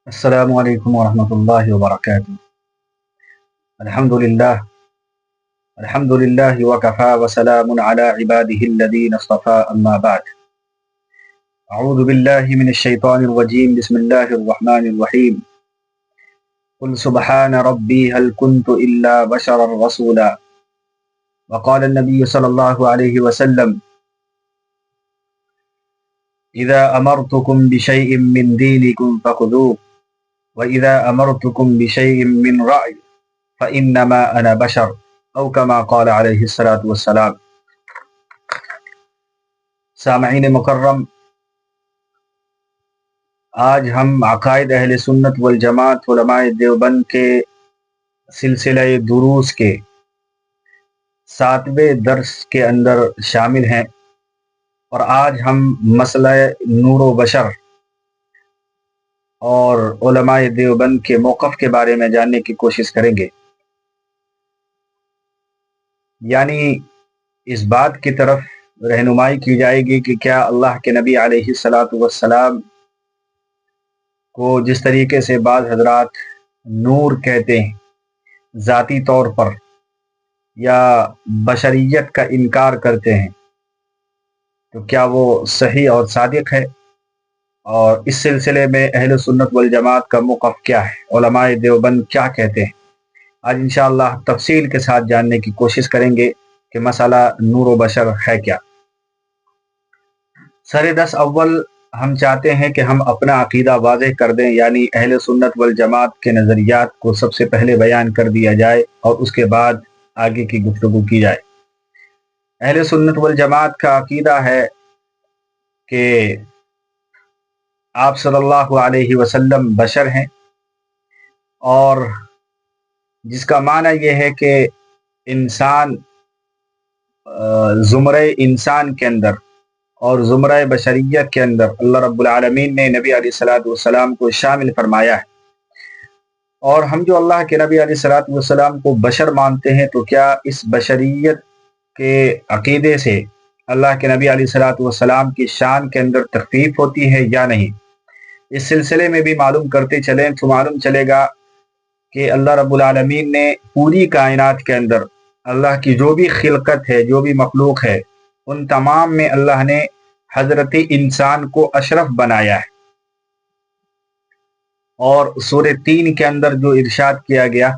السلام علیکم ورحمۃ اللہ وبرکاتہ۔ الحمد للہ وکفا وسلام علی عبادہ الذین اصطفى اما بعد۔ اعوذ باللہ من الشیطان الرجیم، بسم اللہ الرحمن الرحیم۔ قل سبحان ربی هل كنت الا بشرا رسولا، وقال النبی صلی اللہ علیہ وسلم اذا امرتکم بشیء من دینکم فخذوه وَإِذَا أَمَرْتُكُمْ بِشَيْءٍ مِّنْ رَأْيٍ فَإِنَّمَا أَنَا بَشَرٌ أَوْ كَمَا قَالَ عَلَيْهِ الصَّلَاةُ وَالسَّلَامُ۔ سامعین مکرم، آج ہم عقائد اہل سنت والجماعت علماء دیوبند کے سلسلہ دروس کے 7ویں درس کے اندر شامل ہیں، اور آج ہم مسئلہ نور و بشر اور علماء دیوبند کے موقف کے بارے میں جاننے کی کوشش کریں گے، یعنی اس بات کی طرف رہنمائی کی جائے گی کہ کیا اللہ کے نبی علیہ الصلاۃ والسلام کو جس طریقے سے بعض حضرات نور کہتے ہیں ذاتی طور پر، یا بشریت کا انکار کرتے ہیں، تو کیا وہ صحیح اور صادق ہے، اور اس سلسلے میں اہل سنت والجماعت کا موقف کیا ہے، علماء دیوبند کیا کہتے ہیں۔ آج انشاءاللہ تفصیل کے ساتھ جاننے کی کوشش کریں گے کہ مسئلہ نور و بشر ہے کیا۔ سر دس اول ہم چاہتے ہیں کہ ہم اپنا عقیدہ واضح کر دیں، یعنی اہل سنت والجماعت کے نظریات کو سب سے پہلے بیان کر دیا جائے اور اس کے بعد آگے کی گفتگو کی جائے۔ اہل سنت والجماعت کا عقیدہ ہے کہ آپ صلی اللہ علیہ وسلم بشر ہیں، اور جس کا معنی یہ ہے کہ انسان زمرہ انسان کے اندر اور زمرہ بشریت کے اندر اللہ رب العالمین نے نبی علیہ الصلوۃ والسلام کو شامل فرمایا ہے، اور ہم جو اللہ کے نبی علیہ الصلوۃ والسلام کو بشر مانتے ہیں، تو کیا اس بشریت کے عقیدے سے اللہ کے نبی علیہ الصلوۃ والسلام کی شان کے اندر تخفیف ہوتی ہے یا نہیں؟ اس سلسلے میں بھی معلوم کرتے چلیں تو معلوم چلے گا کہ اللہ رب العالمین نے پوری کائنات کے اندر اللہ کی جو بھی خلقت ہے، جو بھی مخلوق ہے، ان تمام میں اللہ نے حضرت انسان کو اشرف بنایا ہے، اور سورہ 3 کے اندر جو ارشاد کیا گیا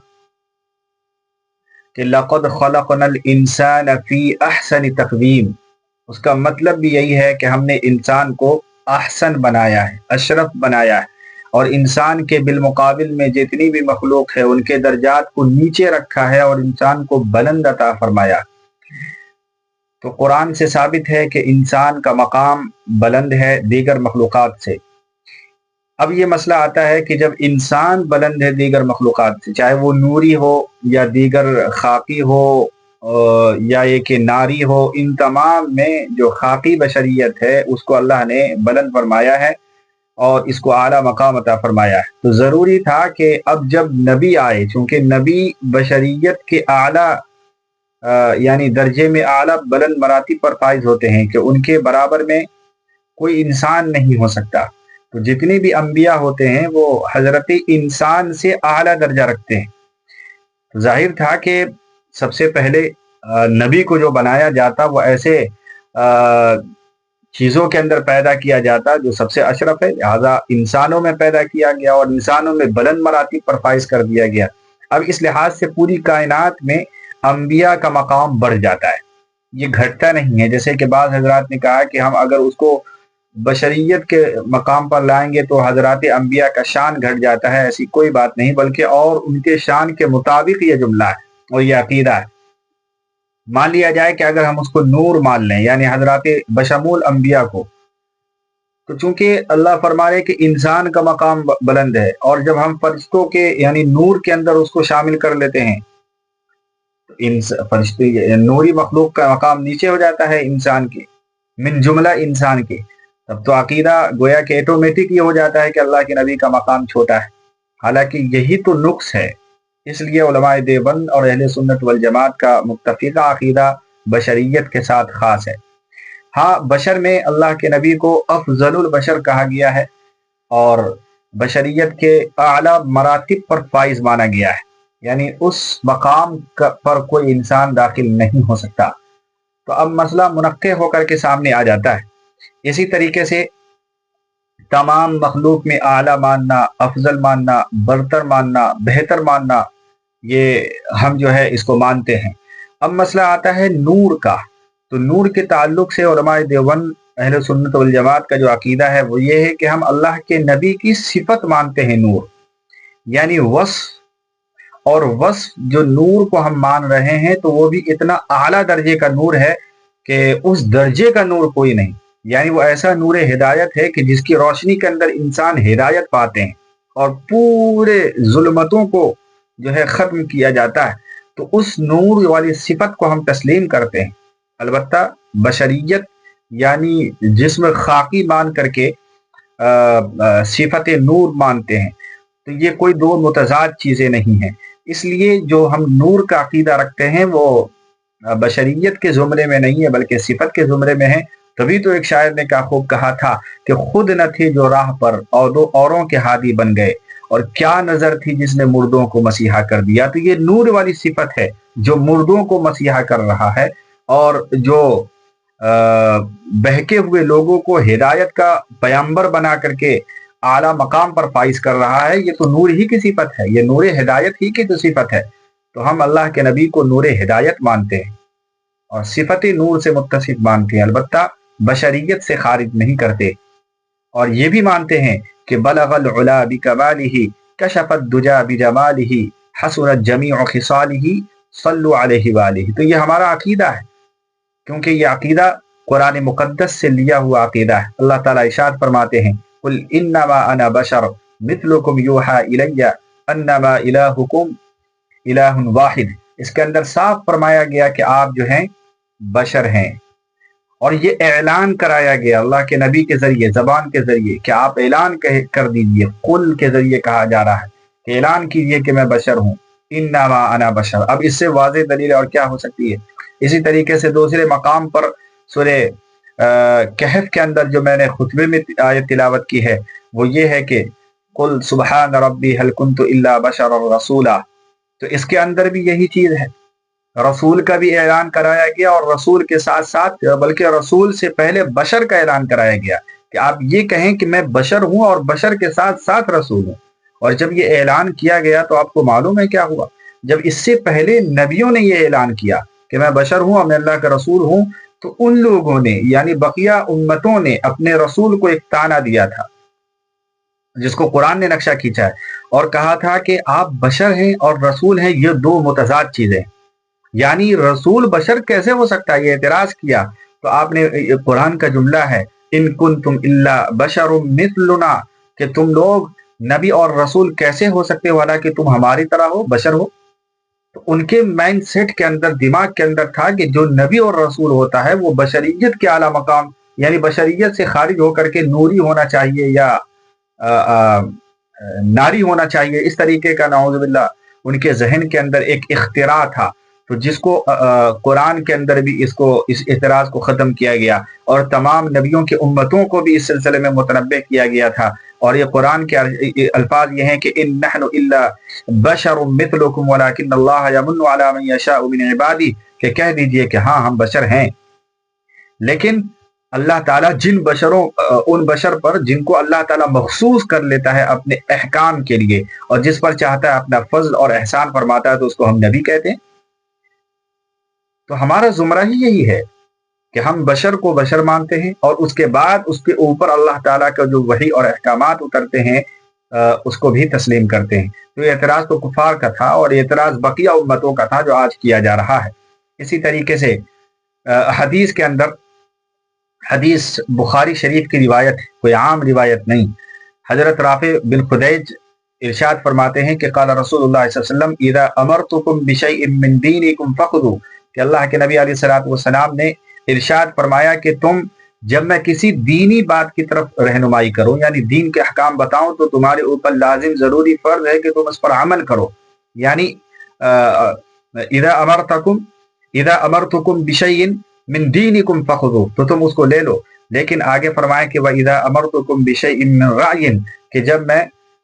کہ لَقَدْ خَلَقْنَا الْإِنسَانَ فِي أَحْسَنِ تَقْوِيمٍ، اس کا مطلب بھی یہی ہے کہ ہم نے انسان کو احسن بنایا ہے، اشرف بنایا ہے، اور انسان کے بالمقابل میں جتنی بھی مخلوق ہے ان کے درجات کو نیچے رکھا ہے اور انسان کو بلند عطا فرمایا۔ تو قرآن سے ثابت ہے کہ انسان کا مقام بلند ہے دیگر مخلوقات سے۔ اب یہ مسئلہ آتا ہے کہ جب انسان بلند ہے دیگر مخلوقات سے، چاہے وہ نوری ہو یا دیگر خاکی ہو یا یہ کہ ناری ہو، ان تمام میں جو خاکی بشریت ہے اس کو اللہ نے بلند فرمایا ہے اور اس کو اعلیٰ مقام عطا فرمایا ہے۔ تو ضروری تھا کہ اب جب نبی آئے، چونکہ نبی بشریت کے اعلیٰ یعنی درجے میں اعلیٰ بلند مراتب پر فائز ہوتے ہیں کہ ان کے برابر میں کوئی انسان نہیں ہو سکتا، تو جتنے بھی انبیاء ہوتے ہیں وہ حضرت انسان سے اعلیٰ درجہ رکھتے ہیں۔ تو ظاہر تھا کہ سب سے پہلے نبی کو جو بنایا جاتا وہ ایسے چیزوں کے اندر پیدا کیا جاتا جو سب سے اشرف ہے، لہذا انسانوں میں پیدا کیا گیا اور انسانوں میں بلند مراتب پر فائز کر دیا گیا۔ اب اس لحاظ سے پوری کائنات میں انبیاء کا مقام بڑھ جاتا ہے، یہ گھٹتا نہیں ہے۔ جیسے کہ بعض حضرات نے کہا کہ ہم اگر اس کو بشریت کے مقام پر لائیں گے تو حضرات انبیاء کا شان گھٹ جاتا ہے، ایسی کوئی بات نہیں، بلکہ اور ان کے شان کے مطابق یہ جملہ ہے اور یہ عقیدہ ہے۔ مان لیا جائے کہ اگر ہم اس کو نور مان لیں، یعنی حضرات بشمول انبیاء کو، تو چونکہ اللہ فرما رہے کہ انسان کا مقام بلند ہے، اور جب ہم فرشتوں کے یعنی نور کے اندر اس کو شامل کر لیتے ہیں تو فرشتے نوری مخلوق کا مقام نیچے ہو جاتا ہے انسان کے، من جملہ انسان کے، تب تو عقیدہ گویا کہ ایٹومیٹک یہ ہو جاتا ہے کہ اللہ کے نبی کا مقام چھوٹا ہے، حالانکہ یہی تو نقص ہے۔ اس لیے علماء دیوبند اور اہل سنت والجماعت کا متفقہ عقیدہ بشریت کے ساتھ خاص ہے۔ ہاں، بشر میں اللہ کے نبی کو افضل البشر کہا گیا ہے، اور بشریت کے اعلیٰ مراتب پر فائز مانا گیا ہے، یعنی اس مقام پر کوئی انسان داخل نہیں ہو سکتا۔ تو اب مسئلہ منقع ہو کر کے سامنے آ جاتا ہے۔ اسی طریقے سے تمام مخلوق میں اعلیٰ ماننا، افضل ماننا، برتر ماننا، بہتر ماننا، یہ ہم جو ہے اس کو مانتے ہیں۔ اب مسئلہ آتا ہے نور کا۔ تو نور کے تعلق سے علماء دیوبند اہل سنت والجماعت کا جو عقیدہ ہے وہ یہ ہے کہ ہم اللہ کے نبی کی صفت مانتے ہیں نور، یعنی وصف، اور وصف جو نور کو ہم مان رہے ہیں تو وہ بھی اتنا اعلیٰ درجے کا نور ہے کہ اس درجے کا نور کوئی نہیں، یعنی وہ ایسا نور ہدایت ہے کہ جس کی روشنی کے اندر انسان ہدایت پاتے ہیں اور پورے ظلمتوں کو جو ہے ختم کیا جاتا ہے۔ تو اس نور والی صفت کو ہم تسلیم کرتے ہیں، البتہ بشریت یعنی جسم خاکی مان کر کے صفت نور مانتے ہیں، تو یہ کوئی دو متضاد چیزیں نہیں ہیں۔ اس لیے جو ہم نور کا عقیدہ رکھتے ہیں وہ بشریت کے زمرے میں نہیں ہے بلکہ صفت کے زمرے میں ہے۔ تبھی تو ایک شاعر نے خوب کہا تھا کہ خود نہ تھے جو راہ پر اور دو اوروں کے ہادی بن گئے، اور کیا نظر تھی جس نے مردوں کو مسیحا کر دیا۔ تو یہ نور والی صفت ہے جو مردوں کو مسیحا کر رہا ہے اور جو بہکے ہوئے لوگوں کو ہدایت کا پیامبر بنا کر کے اعلیٰ مقام پر فائز کر رہا ہے۔ یہ تو نور ہی کی صفت ہے، یہ نور ہدایت ہی کی تو صفت ہے۔ تو ہم اللہ کے نبی کو نور ہدایت مانتے ہیں اور صفت نور سے متصف مانتے ہیں، البتہ بشریت سے خارج نہیں کرتے، اور یہ بھی مانتے ہیں کہ بلغ العلا بکمالہ کشف الدجا بجمالہ حسنت جمیع خصالہ صلوا علیہ وآلہ۔ تو یہ ہمارا عقیدہ ہے، کیونکہ یہ عقیدہ قرآن مقدس سے لیا ہوا عقیدہ ہے۔ اللہ تعالیٰ ارشاد فرماتے ہیں قل انما انا بشر مثلکم یوحی الی انما الہکم الہ واحد۔ اس کے اندر صاف فرمایا گیا کہ آپ جو ہیں بشر ہیں، اور یہ اعلان کرایا گیا اللہ کے نبی کے ذریعے، زبان کے ذریعے، کہ آپ اعلان کر دیجئے، قل کے ذریعے کہا جا رہا ہے کہ اعلان کیجئے کہ میں بشر ہوں، انما انا بشر۔ اب اس سے واضح دلیل اور کیا ہو سکتی ہے؟ اسی طریقے سے دوسرے مقام پر سورہ کہف کے اندر جو میں نے خطبے میں آیت تلاوت کی ہے وہ یہ ہے کہ قل سبحان ربی هل كنت الا بشرا رسولا۔ تو اس کے اندر بھی یہی چیز ہے، رسول کا بھی اعلان کرایا گیا، اور رسول کے ساتھ ساتھ بلکہ رسول سے پہلے بشر کا اعلان کرایا گیا کہ آپ یہ کہیں کہ میں بشر ہوں اور بشر کے ساتھ ساتھ رسول ہوں۔ اور جب یہ اعلان کیا گیا تو آپ کو معلوم ہے کیا ہوا؟ جب اس سے پہلے نبیوں نے یہ اعلان کیا کہ میں بشر ہوں اور میں اللہ کا رسول ہوں، تو ان لوگوں نے یعنی بقیہ امتوں نے اپنے رسول کو ایک طعنہ دیا تھا جس کو قرآن نے نقشہ کھینچا ہے، اور کہا تھا کہ آپ بشر ہیں اور رسول ہیں، یہ دو متضاد چیزیں، یعنی رسول بشر کیسے ہو سکتا ہے؟ یہ اعتراض کیا تو آپ نے قرآن کا جملہ ہے ان کنتم الا بشر مثلنا، کہ تم لوگ نبی اور رسول کیسے ہو سکتے ہو حالانکہ تم ہماری طرح ہو، بشر ہو۔ تو ان کے مائنڈ سیٹ کے اندر، دماغ کے اندر تھا کہ جو نبی اور رسول ہوتا ہے وہ بشریت کے اعلیٰ مقام یعنی بشریت سے خارج ہو کر کے نوری ہونا چاہیے یا ناری ہونا چاہیے، اس طریقے کا نعوذ باللہ ان کے ذہن کے اندر ایک اختراع تھا، تو جس کو قرآن کے اندر بھی اس اعتراض کو ختم کیا گیا، اور تمام نبیوں کے امتوں کو بھی اس سلسلے میں متنبہ کیا گیا تھا۔ اور یہ قرآن کے الفاظ یہ ہیں کہ ان نحن الا بشر مثلکم ولکن اللہ یمن علی من یشاء من عبادہ، کہ کہہ دیجئے کہ ہاں ہم بشر ہیں، لیکن اللہ تعالیٰ ان بشر پر جن کو اللہ تعالیٰ مخصوص کر لیتا ہے اپنے احکام کے لیے، اور جس پر چاہتا ہے اپنا فضل اور احسان فرماتا ہے تو اس کو ہم نبی کہتے ہیں۔ تو ہمارا زمرہ ہی یہی ہے کہ ہم بشر کو بشر مانتے ہیں، اور اس کے بعد اس کے اوپر اللہ تعالیٰ کا جو وحی اور احکامات اترتے ہیں اس کو بھی تسلیم کرتے ہیں۔ تو یہ اعتراض تو کفار کا تھا، اور یہ اعتراض بقیہ امتوں کا تھا جو آج کیا جا رہا ہے۔ اسی طریقے سے حدیث کے اندر، حدیث بخاری شریف کی روایت، کوئی عام روایت نہیں، حضرت رافع بن خدیج ارشاد فرماتے ہیں کہ قال رسول اللہ صلی اللہ علیہ وسلم اذا امرتکم بشیء من دینکم فخذوا، کہ اللہ کے نبی علیہ الصلوۃ والسلام نے ارشاد فرمایا کہ تم جب میں کسی دینی بات کی طرف رہنمائی کروں یعنی دین کے احکام بتاؤں تو تمہارے اوپر لازم ضروری فرض ہے کہ تم اس پر عمل کرو، یعنی اذا امرتکم بشیء من دینکم فخذوا، تو تم اس کو لے لو۔ لیکن آگے فرمایا کہ وَإِذَا أَمَرْتُكُمْ بِشَيْءٍ مِّن رَعْيٍ، کہ جب میں